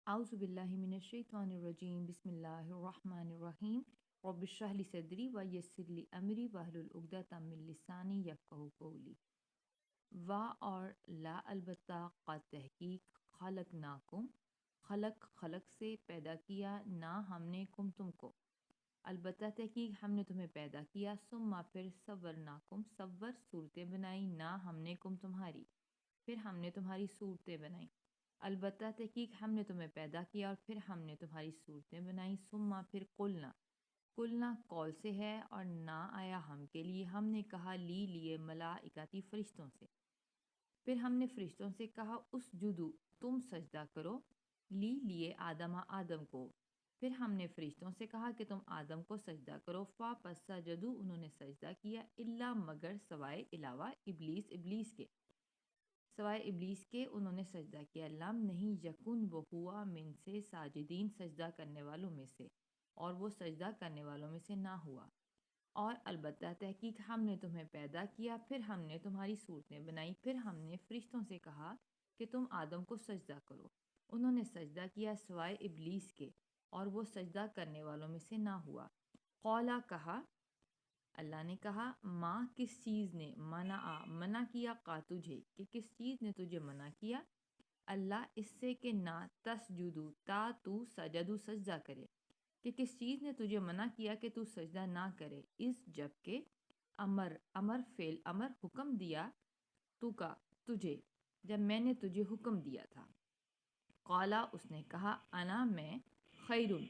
اعوذ باللہ من الشیطان الرجیم بسم اللہ الرحمن الرحیم رب اشرح لی صدری ویسر لی امری واحلل عقدۃ من لسانی یفقہوا قولی۔ وا اور لا البتہ قد تحقیق خلقناکم خلق سے پیدا کیا نہ ہم نے تم کو، البتہ تحقیق ہم نے تمہیں پیدا کیا، ثم پھر صورناکم صورتیں بنائی نہ ہم نے تمہاری، پھر ہم نے تمہاری صورتیں بنائی، البتہ تحقیق ہم نے تمہیں پیدا کیا اور پھر ہم نے تمہاری صورتیں بنائی، ثم پھر قلنا قول سے ہے اور نہ آیا ہم کے لیے، ہم نے کہا لیے ملائکتی فرشتوں سے، پھر ہم نے فرشتوں سے کہا اس جدو تم سجدہ کرو، لیے آدم کو، پھر ہم نے فرشتوں سے کہا کہ تم آدم کو سجدہ کرو، پس سجدو انہوں نے سجدہ کیا، الا مگر سوائے علاوہ ابلیس کے انہوں نے سجدہ کیا، لم نہیں یکن وہ ہوا من سے ساجدین سجدہ کرنے والوں میں سے، اور وہ سجدہ کرنے والوں میں سے نہ ہوا، اور البتہ تحقیق ہم نے تمہیں پیدا کیا، پھر ہم نے تمہاری صورتیں بنائی، پھر ہم نے فرشتوں سے کہا کہ تم آدم کو سجدہ کرو، انہوں نے سجدہ کیا سوائے ابلیس کے، اور وہ سجدہ کرنے والوں میں سے نہ ہوا۔ قولا کہا، اللہ نے کہا، ماں کس چیز نے منع کیا کا تجھے، کہ کس چیز نے تجھے منع کیا، اللہ اس سے کہ نہ تسجدو تو سجدہ کرے، کہ کس چیز نے تجھے منع کیا کہ تو سجدہ نہ کرے، اس جب کہ امر حکم دیا تجھے، جب میں نے تجھے حکم دیا تھا۔ قالا اس نے کہا، انا میں خیر ہوں،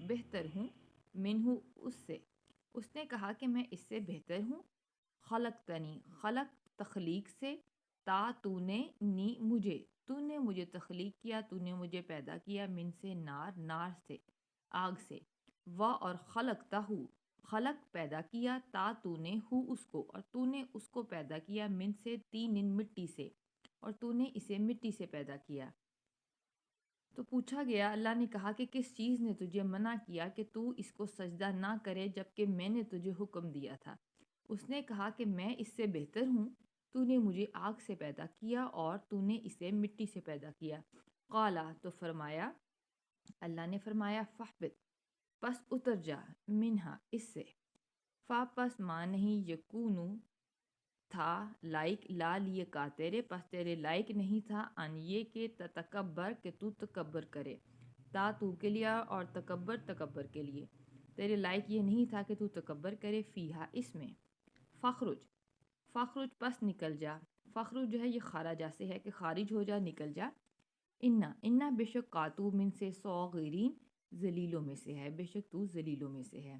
بہتر ہوں، منہ اس سے، اس نے کہا کہ میں اس سے بہتر ہوں، خلق تخلیق سے، تو نے مجھے تخلیق کیا، تو نے مجھے پیدا کیا، من سے نار سے، آگ سے، اور خلق پیدا کیا، تو نے اس کو، اور تو نے اس کو پیدا کیا، من سے مٹی سے، اور تو نے اسے مٹی سے پیدا کیا۔ تو پوچھا گیا، اللہ نے کہا کہ کس چیز نے تجھے منع کیا کہ تو اس کو سجدہ نہ کرے جبکہ میں نے تجھے حکم دیا تھا؟ اس نے کہا کہ میں اس سے بہتر ہوں، تو نے مجھے آگ سے پیدا کیا اور تو نے اسے مٹی سے پیدا کیا۔ قالا تو فرمایا، اللہ نے فرمایا، فاہبط پس اتر جا، منہا اس سے، پس ماں نہیں یکونو تھا لائق، لا لیے کا تیرے پس تیرے لائق نہیں تھا، ان یہ کہ تکبر کہ تو تکبر کرے، تو کے لیے اور تکبر کے لیے، تیرے لائق یہ نہیں تھا کہ تو تکبر کرے، فیہا اس میں، فخرج پس نکل جا، فخرج جو ہے یہ خارجہ سے ہے کہ خارج ہو جا، نکل جا، انا بے شک قاتو من سے صاغرین ذلیلوں میں سے ہے، بے شک تو ذلیلوں میں سے ہے۔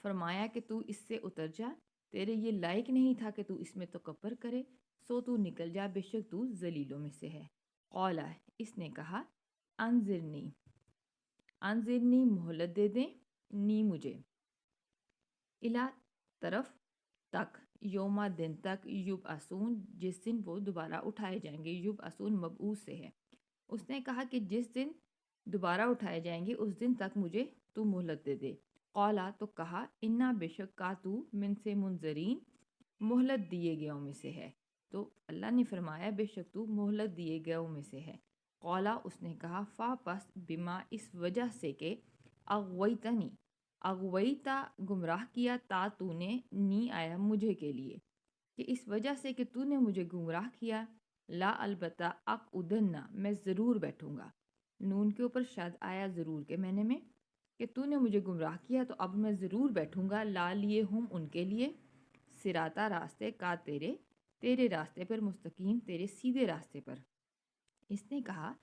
فرمایا کہ تو اس سے اتر جا، تیرے یہ لائق نہیں تھا کہ تو اس میں تکبر کرے، سو تو نکل جا، بے شک تو ذلیلوں میں سے ہے۔ قولا اس نے کہا، انظرنی مہلت دے دیں، مجھے، الا طرف تک، یوما دن تک، یبعثون جس دن وہ دوبارہ اٹھائے جائیں گے، یبعثون مبعوث سے ہے، اس نے کہا کہ جس دن دوبارہ اٹھائے جائیں گے اس دن تک مجھے تو مہلت دے دے۔ قولا تو کہا، انا بے شک کا تو من سے منظرین مہلت دیے گئےوں میں سے ہے، تو اللہ نے فرمایا بے شک تو مہلت دیے گئےوں میں سے ہے۔ قولا اس نے کہا، پس بما اس وجہ سے کہ اغویتا گمراہ کیا، تو نے آیا مجھے کے لیے، کہ اس وجہ سے کہ تو نے مجھے گمراہ کیا، لا البتہ اقعدن میں ضرور بیٹھوں گا، نون کے اوپر شد آیا ضرور کے معنی میں، کہ تو نے مجھے گمراہ کیا تو اب میں ضرور بیٹھوں گا، لا لیے ہم ان کے لیے، سراتا راستے کا تیرے راستے پر، مستقیم تیرے سیدھے راستے پر۔ اس نے کہا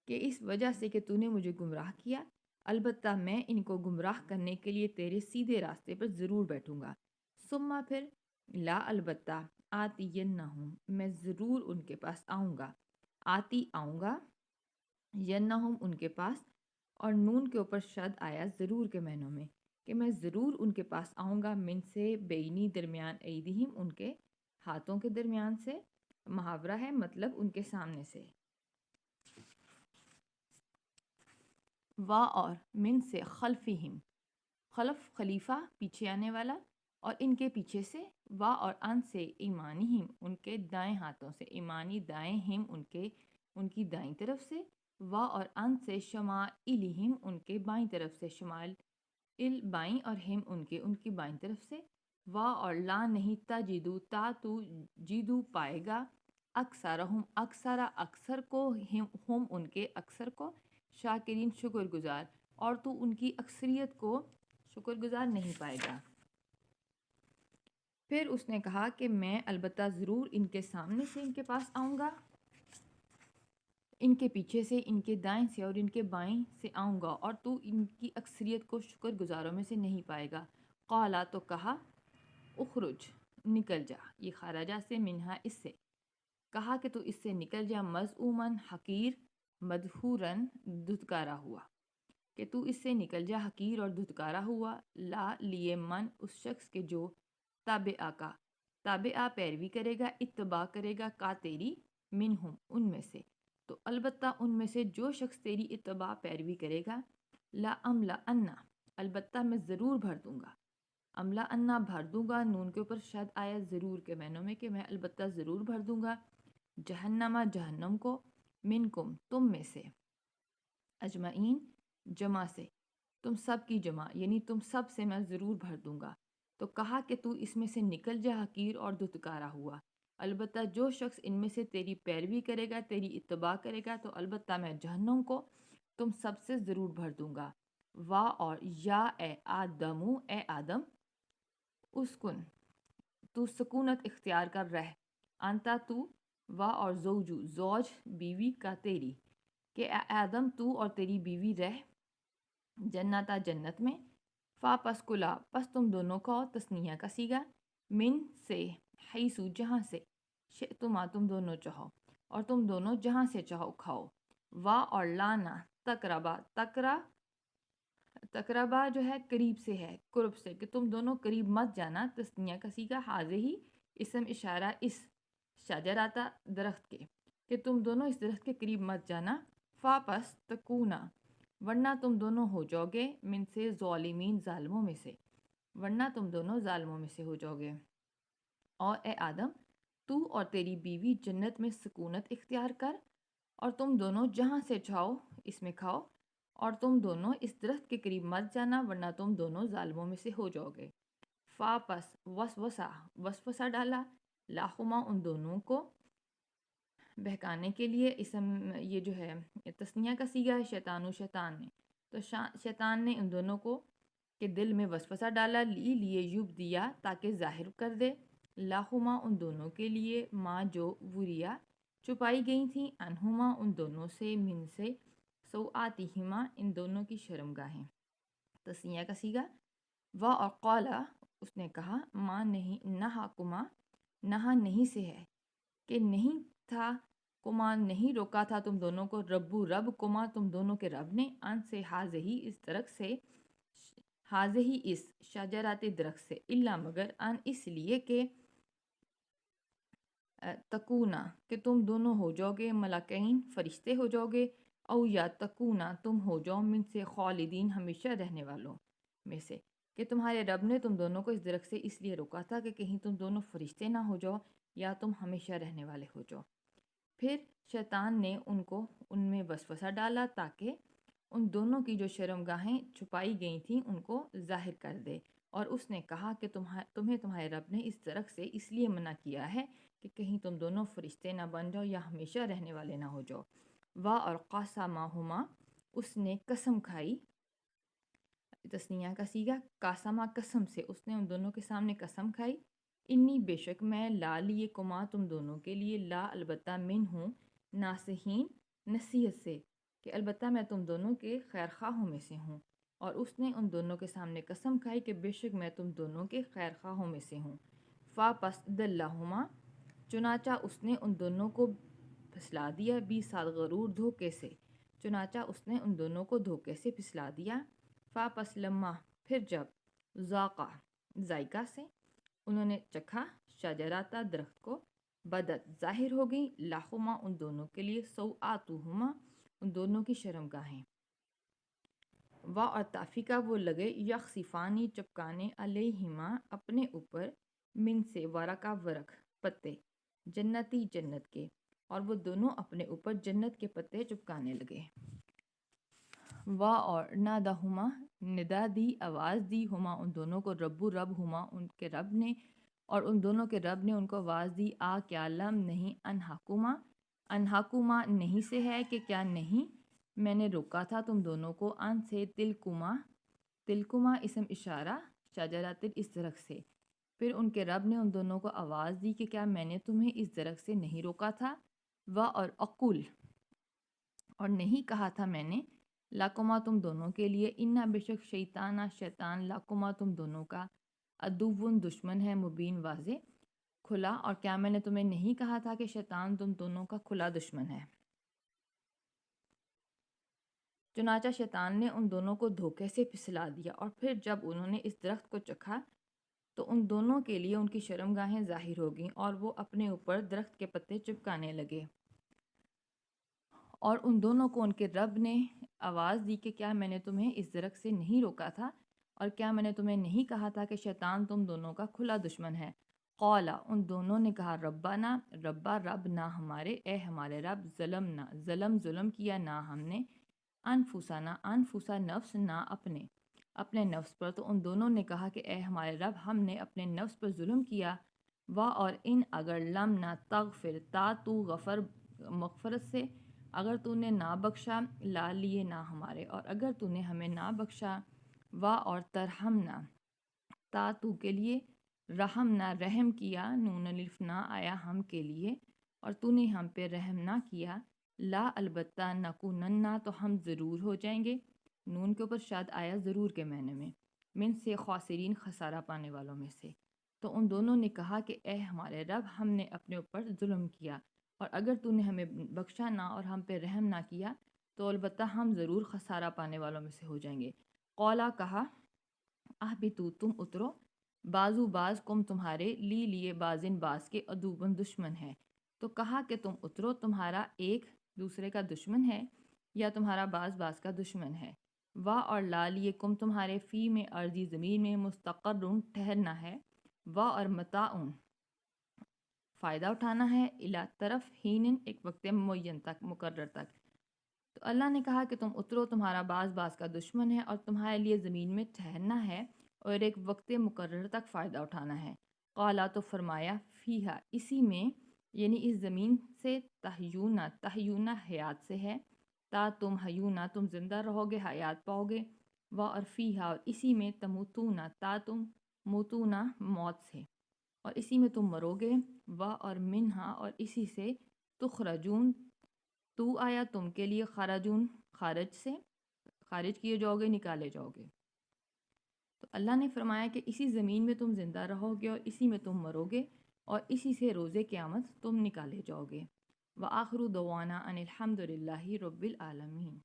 کہ اس وجہ سے کہ تو نے مجھے گمراہ کیا، البتہ میں ان کو گمراہ کرنے کے لیے تیرے سیدھے راستے پر ضرور بیٹھوں گا، ثم پھر لا البتہ آتینہم میں ضرور ان کے پاس آؤں گا، آؤں گا، ینہم ان کے پاس، اور نون کے اوپر شد آیا ضرور کے معنوں میں، کہ میں ضرور ان کے پاس آؤں گا، من سے بینی درمیان، ایدیہم ان کے ہاتھوں کے درمیان سے، محاورہ ہے مطلب ان کے سامنے سے، اور من سے خلفہم، خلف خلیفہ پیچھے آنے والا، اور ان کے پیچھے سے، اور ان سے ایمانہم ان کے دائیں ہاتھوں سے، ایمانی دائیں، ہم ان کی دائیں طرف سے، وا اور ان سے شمائلہم ان کے بائیں طرف سے، شمائل بائیں اور ہم ان کی بائیں طرف سے، وا اور لا نہیں تجدو تا تو جیدو پائے گا، اکثرہم اکثر اکثر کو، ہم ان کے اکثر کو، شاکرین شکر گزار، اور تو ان کی اکثریت کو شکر گزار نہیں پائے گا۔ پھر اس نے کہا کہ میں البتہ ضرور ان کے سامنے سے ان کے پاس آؤں گا، ان کے پیچھے سے، ان کے دائیں سے اور ان کے بائیں سے آؤں گا، اور تو ان کی اکثریت کو شکر گزاروں میں سے نہیں پائے گا۔ قالا تو کہا، اخرج نکل جا، یہ خارجہ سے، منہا اس سے، کہا کہ تو اس سے نکل جا، مذعوماً حقیر، مدحوراً دھتکارا ہوا، کہ تو اس سے نکل جا حقیر اور دھتکارا ہوا، لا لیے من اس شخص کے جو تابعہ کا، تابعہ پیروی کرے گا، اتباع کرے گا، کا تیری، منہم ان میں سے، تو البتہ ان میں سے جو شخص تیری اتباع پیروی کرے گا، لا املا انا البتہ میں ضرور بھر دوں گا، املا انا بھر دوں گا، نون کے اوپر شد آیا ضرور کے معنوں میں، کہ میں البتہ ضرور بھر دوں گا، جہنما جہنم کو، منکم تم میں سے، اجمعین جمع سے، تم سب کی جمع، یعنی تم سب سے میں ضرور بھر دوں گا۔ تو کہا کہ تو اس میں سے نکل جا حقیر اور دھتکارا ہوا، البتہ جو شخص ان میں سے تیری پیروی کرے گا، تیری اتباع کرے گا، تو البتہ میں جہنم کو تم سب سے ضرور بھر دوں گا۔ وا اور یا اے آدمو اے آدم، اسکن تو سکونت اختیار کر رہ، انتا تو، وا اور زوجو زوج بیوی کا تیری، کہ اے آدم تو اور تیری بیوی رہ، جنتا جنت میں، فا پس کلا پس تم دونوں کھاؤ، تسنیہ کا سیگا، من سے، حیثو جہاں سے، شئتما تم دونوں چاہو، اور تم دونوں جہاں سے چاہو کھاؤ، وا اور لانا تقربا، تقربا جو ہے قریب سے ہے، قرب سے، کہ تم دونوں قریب مت جانا، تسنیہ کا سیگا، حاضر ہی اسم اشارہ اس، شجراتا درخت کے، کہ تم دونوں اس درخت کے قریب مت جانا، فا پس تکونا ورنہ تم دونوں ہو جاؤ گے، من سے ظالمین ظالموں میں سے، ورنہ تم دونوں ظالموں میں سے ہو جاؤ گے۔ اور اے آدم تو اور تیری بیوی جنت میں سکونت اختیار کر، اور تم دونوں جہاں سے چاہو اس میں کھاؤ، اور تم دونوں اس درخت کے قریب مت جانا، ورنہ تم دونوں ظالموں میں سے ہو جاؤ گے۔ فا پس وسوسہ ڈالا، لاہما ان دونوں کو، بہکانے کے لیے، اسم یہ جو ہے تسنیہ کا سیگا ہے، شیطان نے، تو شیطان نے ان دونوں کو کے دل میں وسوسہ ڈالا، لیے یوب دیا تاکہ ظاہر کر دے، لاہما ان دونوں کے لیے، ماں جو وریا چھپائی گئی تھیں، انہما ان دونوں سے، من سے سوآتہما ان دونوں کی شرمگاہیں، تسنیہ کا سیگا، وا اور قالا اس نے کہا، ماں نہیں نہا کما، نہا نہیں سے ہے، کہ نہیں تھا، کما نہیں روکا تھا تم دونوں کو، ربو رب کما تم دونوں کے رب نے، ان سے حاض ہی اس درخت سے، حاض ہی اس شجرات درخت سے، الا مگر ان اس لیے کہ تکونا کہ تم دونوں ہو جاؤ گے، ملکین فرشتے ہو جاؤ گے، او یا تکونا تم ہو جاؤ، من سے خالدین ہمیشہ رہنے والوں میں سے، کہ تمہارے رب نے تم دونوں کو اس درخت سے اس لیے روکا تھا کہ کہیں تم دونوں فرشتے نہ ہو جاؤ یا تم ہمیشہ رہنے والے ہو جاؤ۔ پھر شیطان نے ان میں وسوسہ ڈالا تاکہ ان دونوں کی جو شرمگاہیں چھپائی گئی تھیں ان کو ظاہر کر دے، اور اس نے کہا کہ تمہیں تمہارے رب نے اس درخت سے اس لیے منع کیا ہے کہ کہیں تم دونوں فرشتے نہ بن جاؤ یا ہمیشہ رہنے والے نہ ہو جاؤ۔ وا اور قاسمہما اس نے قسم کھائی، تسنیہ کا سیگا، قاسمہ قسم سے، اس نے ان دونوں کے سامنے قسم کھائی، انی بے شک میں، لا لیے کما تم دونوں کے لیے، لا البتہ، من ہوں ناصحین نصیحت سے، کہ البتہ میں تم دونوں کے خیر خواہوں میں سے ہوں، اور اس نے ان دونوں کے سامنے قسم کھائی کہ بے شک میں تم دونوں کے خیر خواہوں میں سے ہوں۔ فا پس دلہما چنانچہ اس نے ان دونوں کو پھسلا دیا، بی ساتھ غرور دھوکے سے، چنانچہ اس نے ان دونوں کو دھوکے سے پھسلا دیا، فا پس لما پھر جب ذاقہ ذائقہ سے انہوں نے چکھا، شجراتا درخت کو، بدت ظاہر ہو گئی، لاہما ان دونوں کے لیے، سوآتہما ان دونوں کی شرمگاہیں، وا اور تافیکا وہ لگے، یخصفانی چپکانے، علیہما اپنے اوپر، من سے ورقہ ورق پتے، جنتی جنت کے، اور وہ دونوں اپنے اوپر جنت کے پتے چپکانے لگے۔ وا اور نادہما، ندا دی، آواز دی، ہما ان دونوں کو، رب ہما ان کے رب نے، اور ان دونوں کے رب نے ان کو آواز دی، آ کیا لم نہیں، انہاکما نہیں سے ہے کہ کیا نہیں میں نے روکا تھا تم دونوں کو، ان سے تلکما اسم اشارہ، شجرات اس درخت سے۔ پھر ان کے رب نے ان دونوں کو آواز دی کہ کیا میں نے تمہیں اس درخت سے نہیں روکا تھا، اور اقول اور نہیں کہا تھا میں نے، لاکما تم دونوں کے لیے، انا بے شک شیطان لاکما تم دونوں کا، عدوٌ دشمن ہے، مبین واضح کھلا، اور کیا میں نے تمہیں نہیں کہا تھا کہ شیطان تم دونوں کا کھلا دشمن ہے۔ چنانچہ شیطان نے ان دونوں کو دھوکے سے پھسلا دیا، اور پھر جب انہوں نے اس درخت کو چکھا تو ان دونوں کے لیے ان کی شرمگاہیں ظاہر ہو گئیں، اور وہ اپنے اوپر درخت کے پتے چپکانے لگے، اور ان دونوں کو ان کے رب نے آواز دی کہ کیا میں نے تمہیں اس درخت سے نہیں روکا تھا، اور کیا میں نے تمہیں نہیں کہا تھا کہ شیطان تم دونوں کا کھلا دشمن ہے۔ قولا ان دونوں نے کہا، ربنا رب نہ ہمارے، اے ہمارے رب، ظلم کیا نہ ہم نے، انفسا نفس نہ اپنے نفس پر، تو ان دونوں نے کہا کہ اے ہمارے رب، ہم نے اپنے نفس پر ظلم کیا، اور ان اگر لم نہ تغفر تو غفر مغفرت سے، اگر تو نے نہ بخشا، لا لیے نہ ہمارے، اور اگر تو نے ہمیں نہ بخشا، اور ترحمنا تو کے لیے، رحم نہ رحم کیا، نون الف نہ آیا ہم کے لیے، اور تو نے ہم پہ رحم نہ کیا، لا البتہ نکوننا تو ہم ضرور ہو جائیں گے، نون کے اوپر شاد آیا ضرور کے معنی میں، من سے خاسرین خسارہ پانے والوں میں سے۔ تو ان دونوں نے کہا کہ اے ہمارے رب، ہم نے اپنے اوپر ظلم کیا، اور اگر تو نے ہمیں بخشا نہ اور ہم پہ رحم نہ کیا تو البتہ ہم ضرور خسارہ پانے والوں میں سے ہو جائیں گے۔ قولا کہا، اہبطوا تم اترو، باز کم تمہارے، لیے بازن باز کے، عدوٌ دشمن ہے، تو کہا کہ تم اترو، تمہارا ایک دوسرے کا دشمن ہے یا تمہارا باز کا دشمن ہے، اور لا لیے کم تمہارے، فی میں ارضی زمین میں، مستقرٌ ٹھہرنا ہے، اور متاعٌ فائدہ اٹھانا ہے، الی طرف، ہین ایک وقت معین تک، مقرر تک۔ تو اللہ نے کہا کہ تم اترو، تمہارا باز کا دشمن ہے، اور تمہارے لیے زمین میں ٹھہرنا ہے اور ایک وقت مقرر تک فائدہ اٹھانا ہے۔ قالا تو فرمایا، فیہا اسی میں، یعنی اس زمین سے، تحیونا حیات سے ہے، تم حیونا تم زندہ رہو گے، حیات پاؤ گے، اور فیہا اور اسی میں، تموتونا تم موتونا موت سے، اور اسی میں تم مرو گے، اور منہا اور اسی سے، تخرجون تو آیا تم کے لیے، خراجون خارج سے، خارج کیے جاؤ گے، نکالے جاؤ گے۔ تو اللہ نے فرمایا کہ اسی زمین میں تم زندہ رہو گے، اور اسی میں تم مرو گے، اور اسی سے روز قیامت تم نکالے جاؤ گے۔ وآخر دعوانا ان الحمد للہ رب العالمین۔